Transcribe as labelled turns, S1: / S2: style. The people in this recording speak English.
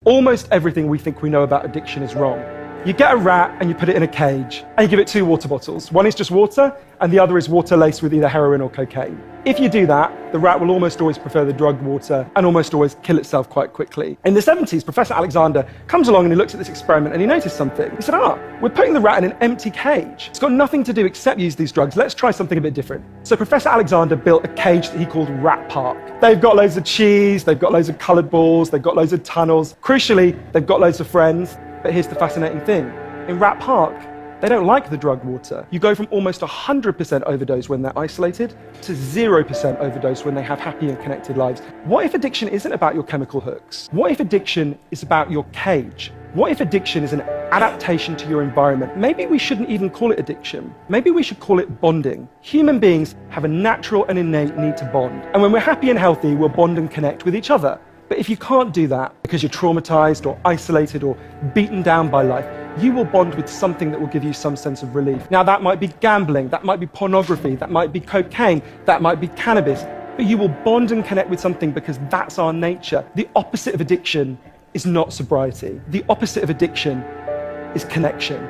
S1: Almost everything we think we know about addiction is wrong. You get a rat and you put it in a cage and you give it 2 water bottles. One is just water and the other is water laced with either heroin or cocaine. If you do that, the rat will almost always prefer the drugged water and almost always kill itself quite quickly. In the 70s, Professor Alexander comes along and he looks at this experiment and he noticed something. He said, we're putting the rat in an empty cage. It's got nothing to do except use these drugs. Let's try something a bit different. So Professor Alexander built a cage that he called Rat Park. They've got loads of cheese, they've got loads of colored balls, they've got loads of tunnels. Crucially, they've got loads of friends. But here's the fascinating thing. In Rat Park, they don't like the drugged water. You go from almost 100% overdose when they're isolated to 0% overdose when they have happy and connected lives. What if addiction isn't about your chemical hooks? What if addiction is about your cage? What if addiction is an adaptation to your environment? Maybe we shouldn't even call it addiction. Maybe we should call it bonding. Human beings have a natural and innate need to bond. And when we're happy and healthy, we'll bond and connect with each other. But if you can't do that because you're traumatized or isolated or beaten down by life, you will bond with something that will give you some sense of relief. Now, that might be gambling, that might be pornography, that might be cocaine, that might be cannabis, but you will bond and connect with something because that's our nature. The opposite of addiction is not sobriety. The opposite of addiction is connection.